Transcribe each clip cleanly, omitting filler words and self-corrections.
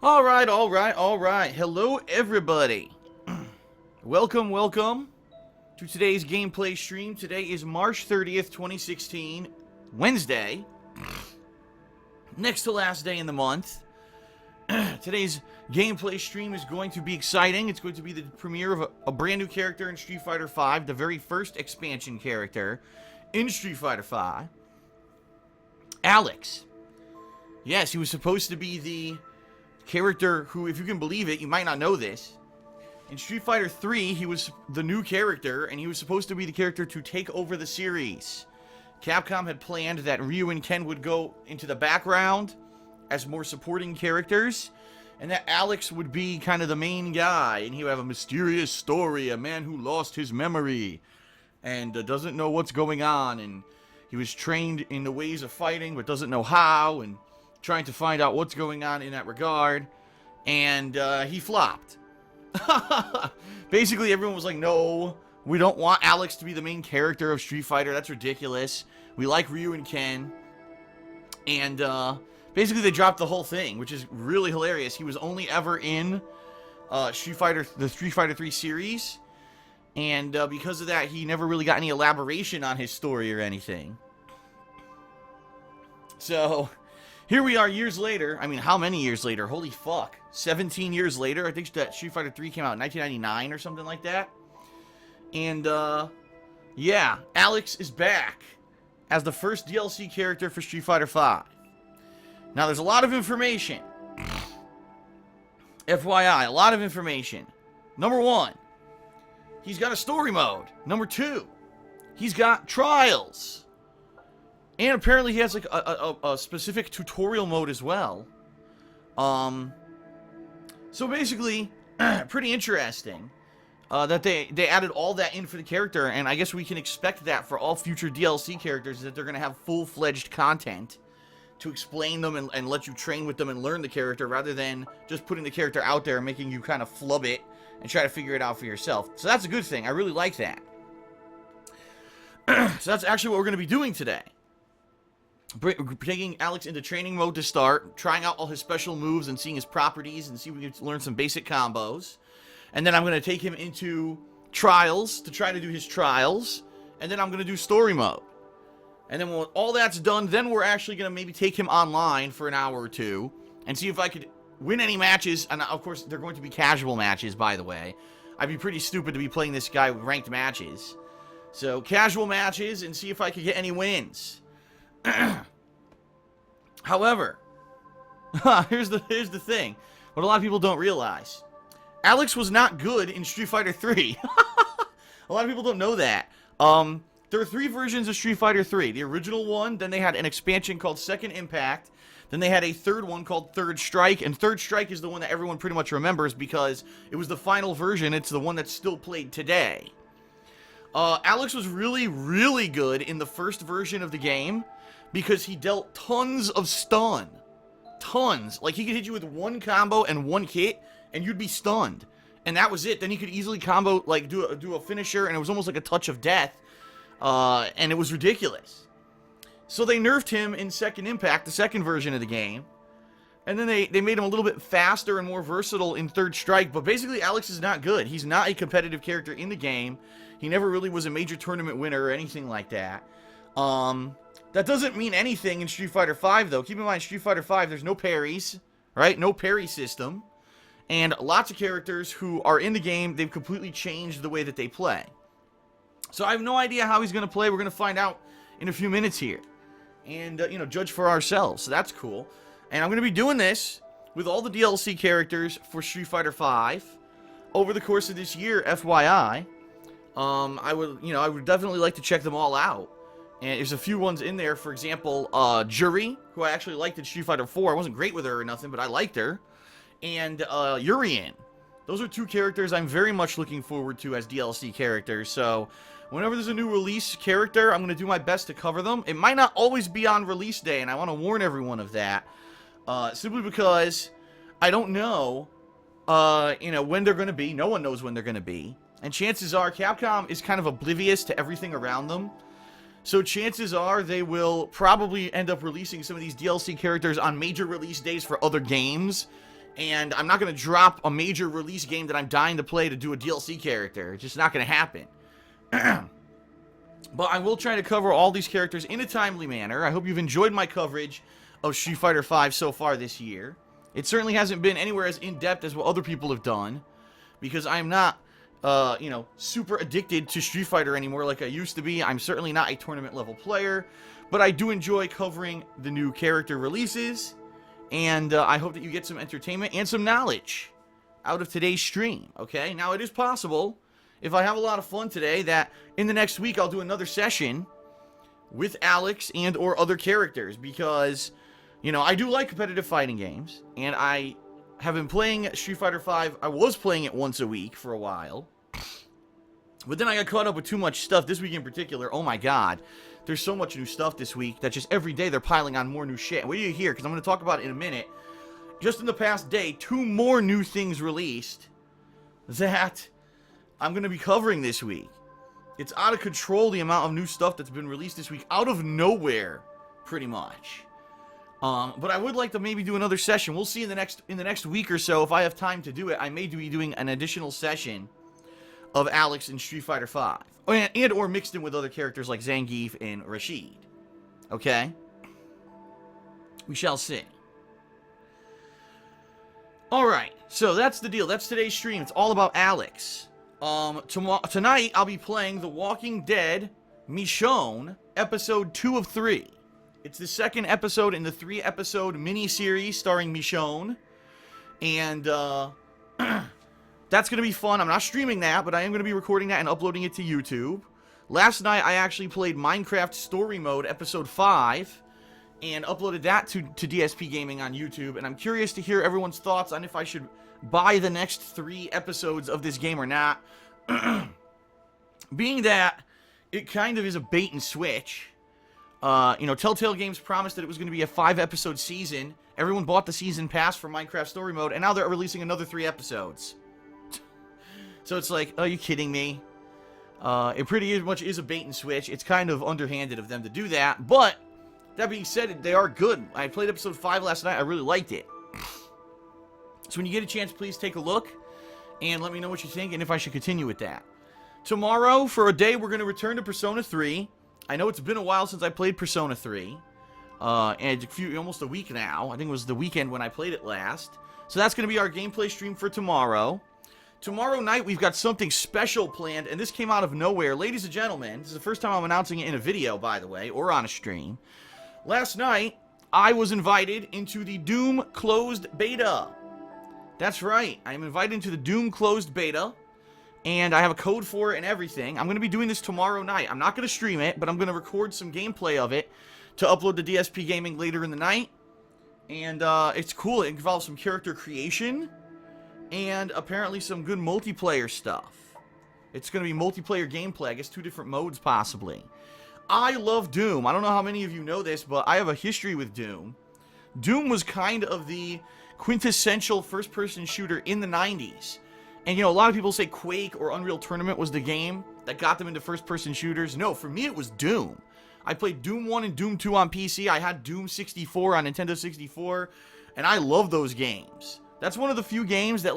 Alright. Hello, everybody. Welcome to today's gameplay stream. Today is March 30th, 2016, Wednesday. Next to last day in the month. Today's gameplay stream is going to be exciting. It's going to be the premiere of a brand new character in Street Fighter V, the very first expansion character in Street Fighter V. Alex. Yes, he was supposed to be the character who, if you can believe it, you might not know this. In Street Fighter 3, he was the new character, and he was supposed to be the character to take over the series. Capcom had planned that Ryu and Ken would go into the background as more supporting characters, and that Alex would be kind of the main guy, and he would have a mysterious story, a man who lost his memory, and doesn't know what's going on, and he was trained in the ways of fighting, but doesn't know how, and trying to find out what's going on in that regard, and he flopped. Basically, everyone was like, no, we don't want Alex to be the main character of Street Fighter, that's ridiculous. We like Ryu and Ken. And basically they dropped the whole thing, which is really hilarious. He was only ever in the Street Fighter 3 series, and because of that, he never really got any elaboration on his story or anything. So here we are years later. I mean, how many years later? Holy fuck. 17 years later. I think that Street Fighter 3 came out in 1999 or something like that. And, yeah, Alex is back as the first DLC character for Street Fighter V. Now, there's a lot of information. FYI, a lot of information. Number one, he's got a story mode. Number two, he's got trials. And apparently he has like a specific tutorial mode as well. So basically, pretty interesting that they added all that in for the character, and I guess we can expect that for all future DLC characters, that they're going to have full-fledged content to explain them and let you train with them and learn the character, rather than just putting the character out there and making you kind of flub it and try to figure it out for yourself. So that's a good thing. I really like that. So that's actually what we're going to be doing today. Taking Alex into training mode to start, trying out all his special moves and seeing his properties, and see if we can learn some basic combos. And then I'm going to take him into trials to try to do his trials, and then I'm going to do story mode. And then when all that's done, then we're actually going to maybe take him online for an hour or two and see if I could win any matches. And of course, they're going to be casual matches, by the way. I'd be pretty stupid to be playing this guy with ranked matches. So casual matches, and see if I could get any wins. However, here's the thing. What a lot of people don't realize. Alex was not good in Street Fighter 3. A lot of people don't know that. There are three versions of Street Fighter 3. The original one, then they had an expansion called Second Impact, then they had a third one called Third Strike, and Third Strike is the one that everyone pretty much remembers because it was the final version. It's the one that's still played today. Alex was really, really good in the first version of the game, because he dealt tons of stun. Tons. Like, he could hit you with one combo and one hit, and you'd be stunned. And that was it. Then he could easily combo, like, do a finisher, and it was almost like a touch of death. And it was ridiculous. So they nerfed him in Second Impact, the second version of the game. And then they made him a little bit faster and more versatile in Third Strike. But basically, Alex is not good. He's not a competitive character in the game. He never really was a major tournament winner or anything like that. That doesn't mean anything in Street Fighter V, though. Keep in mind, Street Fighter V, there's no parries, right? No parry system. And lots of characters who are in the game, they've completely changed the way that they play. So I have no idea how he's going to play. We're going to find out in a few minutes here. And, you know, judge for ourselves. So that's cool. And I'm going to be doing this with all the DLC characters for Street Fighter V over the course of this year, FYI. I would definitely like to check them all out. And there's a few ones in there, for example, Juri, who I actually liked in Street Fighter 4. I wasn't great with her or nothing, but I liked her. And Urien. Those are two characters I'm very much looking forward to as DLC characters. So whenever there's a new release character, I'm going to do my best to cover them. It might not always be on release day, and I want to warn everyone of that. Simply because I don't know, when they're going to be. No one knows when they're going to be. And chances are Capcom is kind of oblivious to everything around them. So chances are they will probably end up releasing some of these DLC characters on major release days for other games And I'm not going to drop a major release game that I'm dying to play to do a DLC character. It's just not going to happen. But I will try to cover all these characters in a timely manner. I hope you've enjoyed my coverage of Street Fighter V so far this year. It certainly hasn't been anywhere as in-depth as what other people have done, because I'm not, super addicted to Street Fighter anymore like I used to be. I'm certainly not a tournament-level player, but I do enjoy covering the new character releases, and I hope that you get some entertainment and some knowledge out of today's stream, okay? Now, it is possible, if I have a lot of fun today, that in the next week I'll do another session with Alex and or other characters, because, I do like competitive fighting games, and I have been playing Street Fighter V. I was playing it once a week for a while, but then I got caught up with too much stuff. This week in particular, oh my god, there's so much new stuff this week that just every day they're piling on more new shit. And what do you hear? Because I'm going to talk about it in a minute. Just in the past day, 2 more new things released that I'm going to be covering this week. It's out of control, the amount of new stuff that's been released this week, out of nowhere, pretty much. But I would like to maybe do another session. We'll see in the next week or so if I have time to do it. I may be doing an additional session of Alex in Street Fighter V, and or mixed in with other characters like Zangief and Rashid. Okay, we shall see. All right, so that's the deal. That's today's stream. It's all about Alex. Tonight I'll be playing The Walking Dead Michonne, episode 2 of 3. It's the second episode in the 3-episode mini-series starring Michonne. And, that's going to be fun. I'm not streaming that, but I am going to be recording that and uploading it to YouTube. Last night, I actually played Minecraft Story Mode, episode 5, and uploaded that to DSPGaming on YouTube. And I'm curious to hear everyone's thoughts on if I should buy the next 3 episodes of this game or not. Being that it kind of is a bait and switch. Telltale Games promised that it was going to be a 5-episode season. Everyone bought the season pass for Minecraft Story Mode, and now they're releasing another 3 episodes. So it's like, are you kidding me? It pretty much is a bait and switch. It's kind of underhanded of them to do that, but that being said, they are good. I played episode 5 last night. I really liked it. So when you get a chance, please take a look and let me know what you think and if I should continue with that. Tomorrow, for a day, we're going to return to Persona 3. I know it's been a while since I played Persona 3. And almost a week now. I think it was the weekend when I played it last. So that's going to be our gameplay stream for tomorrow. Tomorrow night, we've got something special planned, and this came out of nowhere. Ladies and gentlemen, this is the first time I'm announcing it in a video, by the way, or on a stream. Last night, I was invited into the Doom Closed Beta. That's right. I am invited into the Doom Closed Beta, and I have a code for it and everything. I'm going to be doing this tomorrow night. I'm not going to stream it, but I'm going to record some gameplay of it to upload to DSPGaming later in the night. And it's cool. It involves some character creation and apparently some good multiplayer stuff. It's going to be multiplayer gameplay. I guess 2 different modes possibly. I love Doom. I don't know how many of you know this, but I have a history with Doom. Doom was kind of the quintessential first-person shooter in the 90s. And, a lot of people say Quake or Unreal Tournament was the game that got them into first-person shooters. No, for me, it was Doom. I played Doom 1 and Doom 2 on PC. I had Doom 64 on Nintendo 64. And I love those games. That's one of the few games that,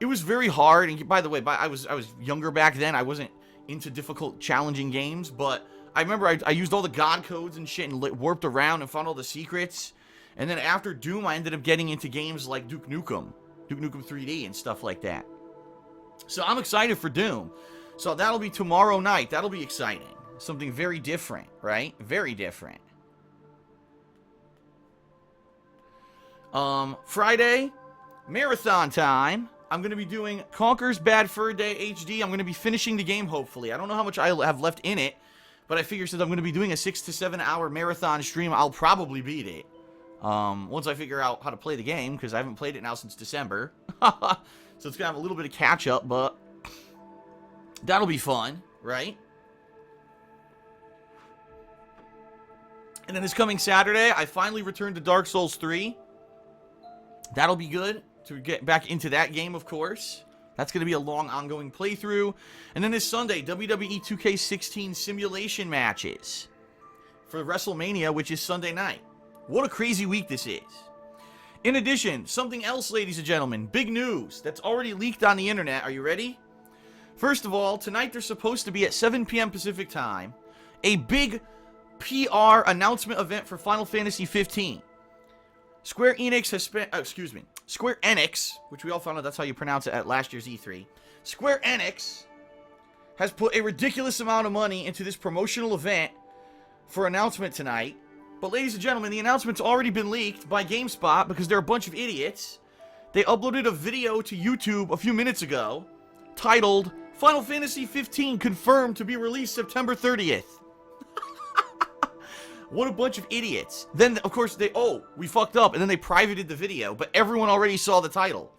it was very hard. And by the way, I was younger back then. I wasn't into difficult, challenging games. But I remember I used all the God codes and shit and warped around and found all the secrets. And then after Doom, I ended up getting into games like Duke Nukem 3D and stuff like that. So I'm excited for Doom. So that'll be tomorrow night. That'll be exciting. Something very different, right? Very different. Friday, marathon time. I'm going to be doing Conker's Bad Fur Day HD. I'm going to be finishing the game, hopefully. I don't know how much I have left in it, but I figure since I'm going to be doing a 6 to 7 hour marathon stream, I'll probably beat it. Once I figure out how to play the game, because I haven't played it now since December. So it's going to have a little bit of catch-up, but that'll be fun, right? And then this coming Saturday, I finally returned to Dark Souls 3. That'll be good to get back into that game, of course. That's going to be a long, ongoing playthrough. And then this Sunday, WWE 2K16 simulation matches for WrestleMania, which is Sunday night. What a crazy week this is. In addition, something else, ladies and gentlemen, big news that's already leaked on the internet. Are you ready? First of all, tonight there's supposed to be at 7 p.m. Pacific time a big PR announcement event for Final Fantasy 15. Square Enix has spent, Square Enix, which we all found out that's how you pronounce it at last year's E3. Square Enix has put a ridiculous amount of money into this promotional event for announcement tonight. But ladies and gentlemen, the announcement's already been leaked by GameSpot because they're a bunch of idiots. They uploaded a video to YouTube a few minutes ago titled Final Fantasy 15 confirmed to be released September 30th. What a bunch of idiots. Then, of course, we fucked up, and then they privated the video, but everyone already saw the title.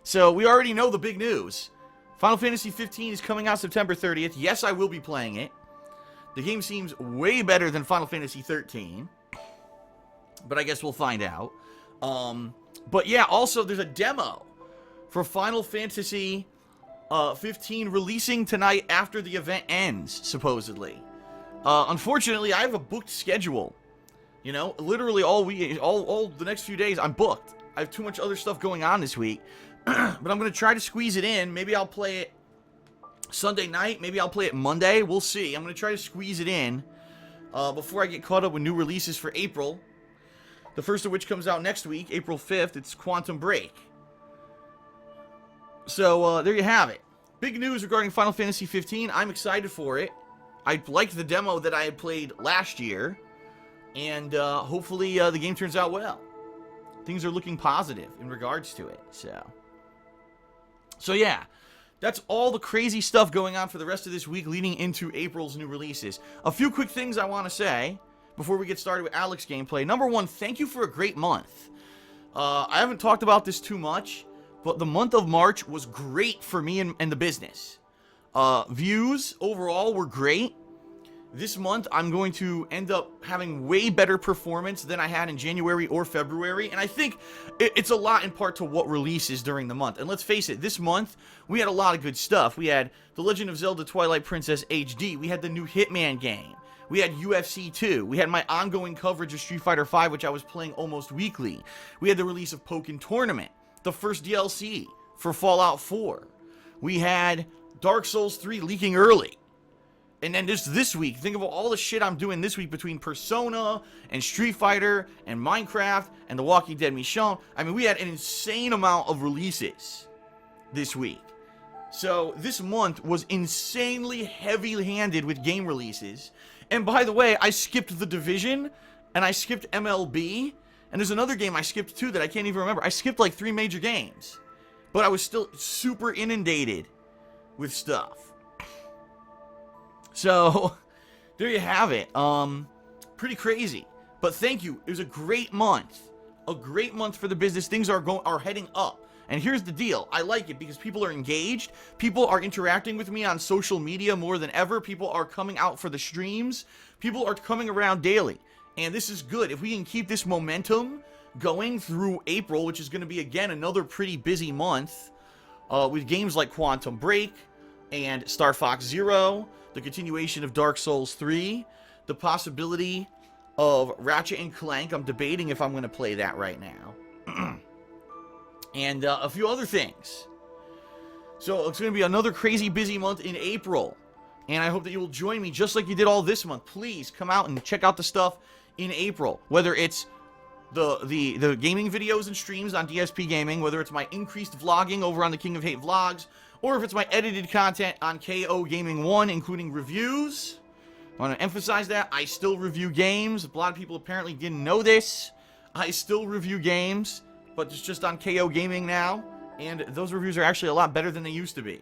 So, we already know the big news. Final Fantasy 15 is coming out September 30th. Yes, I will be playing it. The game seems way better than Final Fantasy 13. But I guess we'll find out. But yeah, also, there's a demo for Final Fantasy 15 releasing tonight after the event ends, supposedly. Unfortunately, I have a booked schedule. You know, literally all the next few days, I'm booked. I have too much other stuff going on this week. But I'm going to try to squeeze it in. Maybe I'll play it Sunday night. Maybe I'll play it Monday. We'll see. I'm going to try to squeeze it in before I get caught up with new releases for April. The first of which comes out next week, April 5th. It's Quantum Break. So, there you have it. Big news regarding Final Fantasy 15. I'm excited for it. I liked the demo that I had played last year, and hopefully the game turns out well. Things are looking positive in regards to it, so yeah, that's all the crazy stuff going on for the rest of this week leading into April's new releases. A few quick things I want to say before we get started with Alex gameplay. Number one, thank you for a great month. I haven't talked about this too much, but the month of March was great for me and the business. Views overall were great. This month, I'm going to end up having way better performance than I had in January or February, and I think it's a lot in part to what releases during the month. And let's face it, this month, we had a lot of good stuff. We had The Legend of Zelda Twilight Princess HD. We had the new Hitman game. We had UFC 2. We had my ongoing coverage of Street Fighter V, which I was playing almost weekly. We had the release of Pokken Tournament, the first DLC for Fallout 4. We had Dark Souls 3 leaking early. And then just this week, think of all the shit I'm doing this week between Persona and Street Fighter and Minecraft and The Walking Dead Michonne. I mean, we had an insane amount of releases this week. So this month was insanely heavy-handed with game releases. And by the way, I skipped The Division and I skipped MLB. And there's another game I skipped too that I can't even remember. I skipped like 3 major games. But I was still super inundated with stuff. So, there you have it. Pretty crazy. But thank you. It was a great month. A great month for the business. Things are heading up. And here's the deal. I like it because people are engaged. People are interacting with me on social media more than ever. People are coming out for the streams. People are coming around daily. And this is good. If we can keep this momentum going through April, which is going to be, again, another pretty busy month, with games like Quantum Break and Star Fox Zero, the continuation of Dark Souls 3, the possibility of Ratchet and Clank. I'm debating if I'm going to play that right now. And a few other things. So it's going to be another crazy busy month in April. And I hope that you will join me just like you did all this month. Please come out and check out the stuff in April. Whether it's the gaming videos and streams on DSPGaming, whether it's my increased vlogging over on the King of Hate Vlogs, or if it's my edited content on KO Gaming 1, including reviews. I want to emphasize that I still review games. A lot of people apparently didn't know this. I still review games, but it's just on KO Gaming now, and those reviews are actually a lot better than they used to be.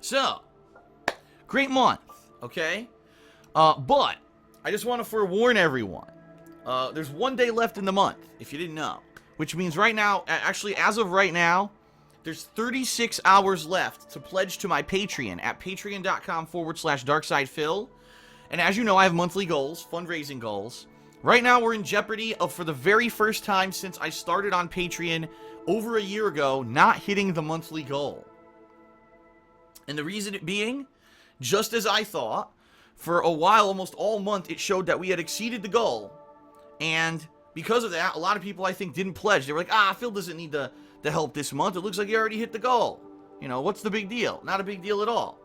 So, great month, okay? But I just want to forewarn everyone. There's 1 day left in the month, if you didn't know. Which means right now, actually as of right now, there's 36 hours left to pledge to my Patreon at patreon.com/darksidephil. And as you know, I have monthly goals, fundraising goals. Right now, we're in jeopardy of, for the very first time since I started on Patreon over a year ago, not hitting the monthly goal. And the reason it being, just as I thought, for a while, almost all month, it showed that we had exceeded the goal. And because of that, a lot of people, I think, didn't pledge. They were like, Phil doesn't need the help this month. It looks like he already hit the goal. You know, what's the big deal? Not a big deal at all.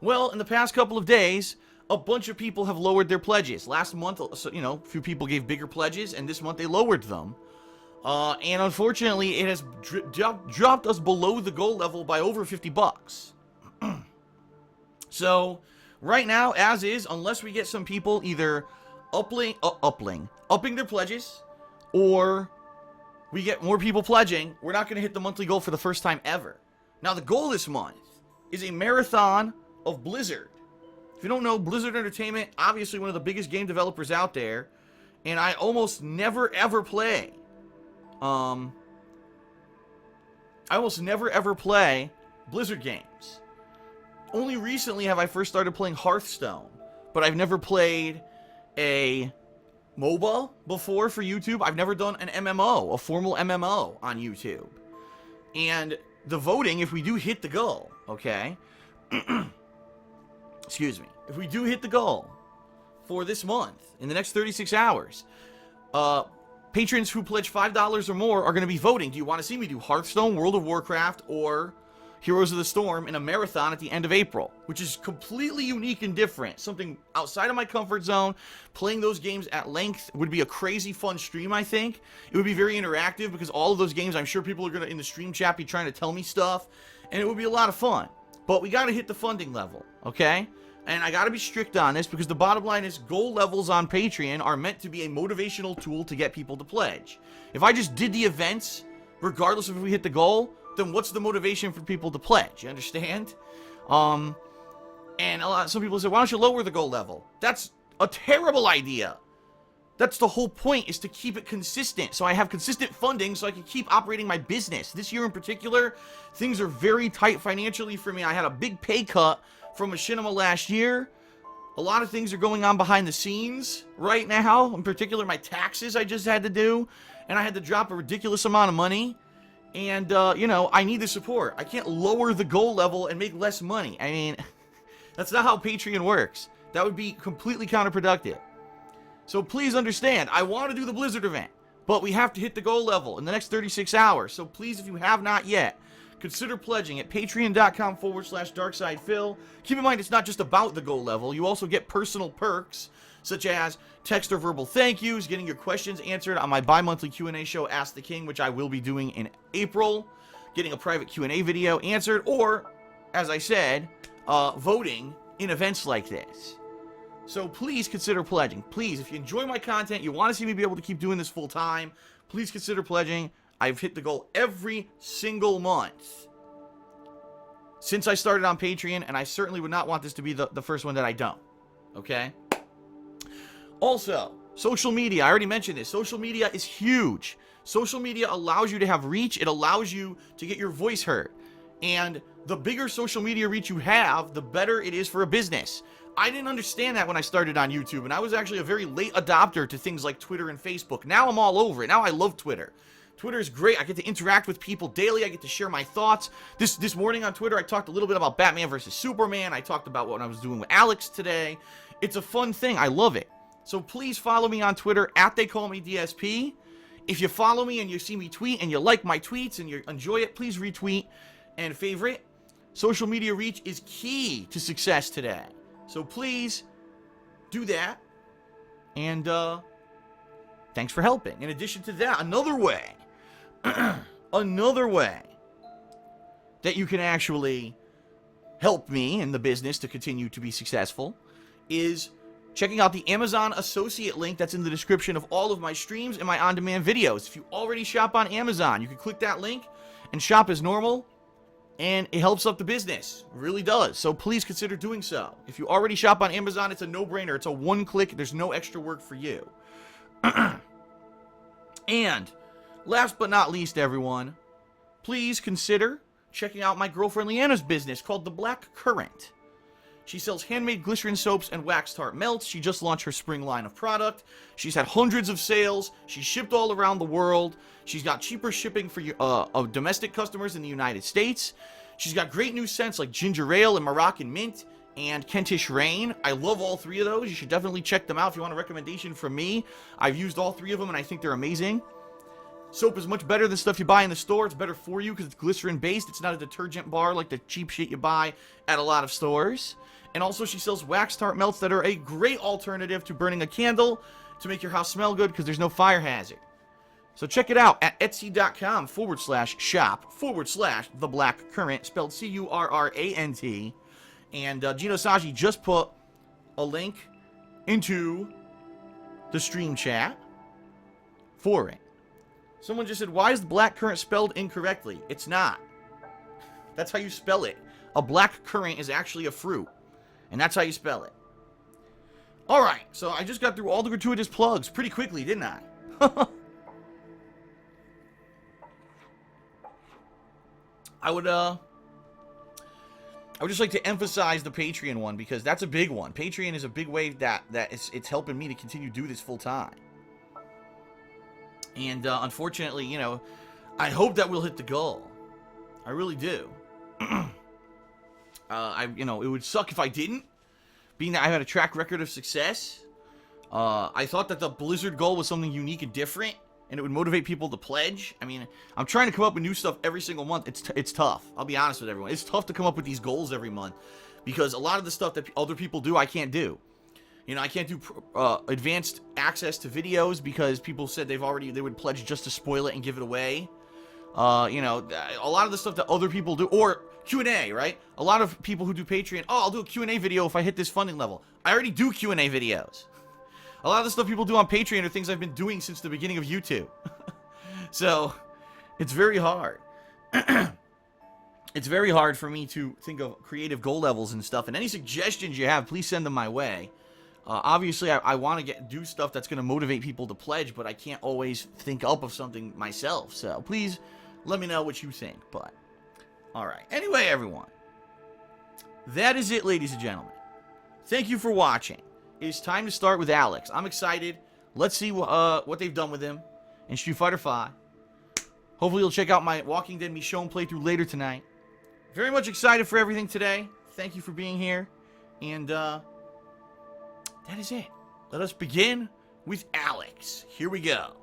Well, in the past couple of days, a bunch of people have lowered their pledges. Last month, you know, a few people gave bigger pledges, and this month they lowered them. And unfortunately, it has dropped us below the goal level by over $50. So, right now, as is, unless we get some people either upping their pledges, or we get more people pledging, we're not going to hit the monthly goal for the first time ever. Now, the goal this month is a marathon of Blizzard. If you don't know, Blizzard Entertainment, obviously one of the biggest game developers out there, and I almost never ever play. I almost never ever play Blizzard games. Only recently have I first started playing Hearthstone, but I've never played a MOBA before for YouTube. I've never done an MMO, a formal MMO on YouTube. And the voting, if we do hit the goal, okay? Excuse me. If we do hit the goal for this month, in the next 36 hours, patrons who pledge $5 or more are going to be voting. Do you want to see me do Hearthstone, World of Warcraft, or Heroes of the Storm in a marathon at the end of April? Which is completely unique and different. Something outside of my comfort zone. Playing those games at length would be a crazy fun stream, I think. It would be very interactive because all of those games, I'm sure people are going to, in the stream chat, be trying to tell me stuff. And it would be a lot of fun. But we got to hit the funding level, okay? And I got to be strict on this because the bottom line is goal levels on Patreon are meant to be a motivational tool to get people to pledge. If I just did the events, regardless of if we hit the goal, then what's the motivation for people to pledge? You understand? And some people say, why don't you lower the goal level? That's a terrible idea. That's the whole point, is to keep it consistent. So I have consistent funding so I can keep operating my business. This year in particular, things are very tight financially for me. I had a big pay cut from Machinima last year. A lot of things are going on behind the scenes right now. In particular, my taxes I just had to do. And I had to drop a ridiculous amount of money. And, you know, I need the support. I can't lower the goal level and make less money. I mean, that's not how Patreon works. That would be completely counterproductive. So please understand, I want to do the Blizzard event, but we have to hit the goal level in the next 36 hours. So please, if you have not yet, consider pledging at patreon.com/darksidephil. Keep in mind, it's not just about the goal level. You also get personal perks, such as text or verbal thank yous, getting your questions answered on my bi-monthly Q&A show, Ask the King, which I will be doing in April, getting a private Q&A video answered, or, as I said, voting in events like this. So please consider pledging. Please, if you enjoy my content, you want to see me be able to keep doing this full time, please consider pledging. I've hit the goal every single month since I started on Patreon, and I certainly would not want this to be the first one that I don't. Okay? Also, social media. I already mentioned this. Social media is huge. Social media allows you to have reach. It allows you to get your voice heard. And the bigger social media reach you have, the better it is for a business. I didn't understand that when I started on YouTube, and I was actually a very late adopter to things like Twitter and Facebook. Now I'm all over it. Now I love Twitter. Twitter is great. I get to interact with people daily. I get to share my thoughts. This morning on Twitter, I talked a little bit about Batman versus Superman. I talked about what I was doing with Alex today. It's a fun thing. I love it. So please follow me on Twitter at TheyCallMeDSP. If you follow me and you see me tweet and you like my tweets and you enjoy it, please retweet and favorite. Social media reach is key to success today. So please do that. And thanks for helping. In addition to that, another way that you can actually help me in the business to continue to be successful is checking out the Amazon associate link that's in the description of all of my streams and my on-demand videos. If you already shop on Amazon, you can click that link and shop as normal, and it helps up the business. It really does. So please consider doing so. If you already shop on Amazon, it's a no-brainer. It's a one-click. There's no extra work for you. And last but not least, everyone, please consider checking out my girlfriend Leanna's business called The Black Currant. She sells handmade glycerin soaps and wax tart melts. She just launched her spring line of product. She's had hundreds of sales. She's shipped all around the world. She's got cheaper shipping for domestic customers in the United States. She's got great new scents like ginger ale and Moroccan mint. and Kentish Rain. I love all three of those. You should definitely check them out if you want a recommendation from me. I've used all three of them, and I think they're amazing. Soap is much better than stuff you buy in the store. It's better for you because it's glycerin-based. It's not a detergent bar like the cheap shit you buy at a lot of stores. And also, she sells wax tart melts that are a great alternative to burning a candle to make your house smell good because there's no fire hazard. So check it out at etsy.com/shop/theblackcurrant, spelled C-U-R-R-A-N-T. And Gino Saji just put a link into the stream chat for it. Someone just said, why is the black currant spelled incorrectly? It's not. That's how you spell it. A black currant is actually a fruit. And that's how you spell it. Alright, so I just got through all the gratuitous plugs pretty quickly, didn't I? I would just like to emphasize the Patreon one because that's a big one. Patreon is a big way that it's helping me to continue to do this full time. And unfortunately, you know, I hope that we'll hit the goal. I really do. You know, it would suck if I didn't, being that I had a track record of success. I thought that the Blizzard goal was something unique and different, and it would motivate people to pledge. I mean, I'm trying to come up with new stuff every single month. It's tough. I'll be honest with everyone. It's tough to come up with these goals every month because a lot of the stuff that other people do, I can't do. You know, I can't do advanced access to videos because people said they would pledge just to spoil it and give it away. You know, a lot of the stuff that other people do, or Q&A, right? A lot of people who do Patreon, oh, I'll do a Q&A video if I hit this funding level. I already do Q&A videos. A lot of the stuff people do on Patreon are things I've been doing since the beginning of YouTube. So, it's very hard. It's very hard for me to think of creative goal levels and stuff. And any suggestions you have, please send them my way. Obviously, I want to do stuff that's going to motivate people to pledge, but I can't always think up of something myself. So, please let me know what you think. But, alright. Anyway, everyone. That is it, ladies and gentlemen. Thank you for watching. It's time to start with Alex. I'm excited. Let's see what they've done with him in Street Fighter V. Hopefully you'll check out my Walking Dead Michonne playthrough later tonight. Very much excited for everything today. Thank you for being here. And that is it. Let us begin with Alex. Here we go.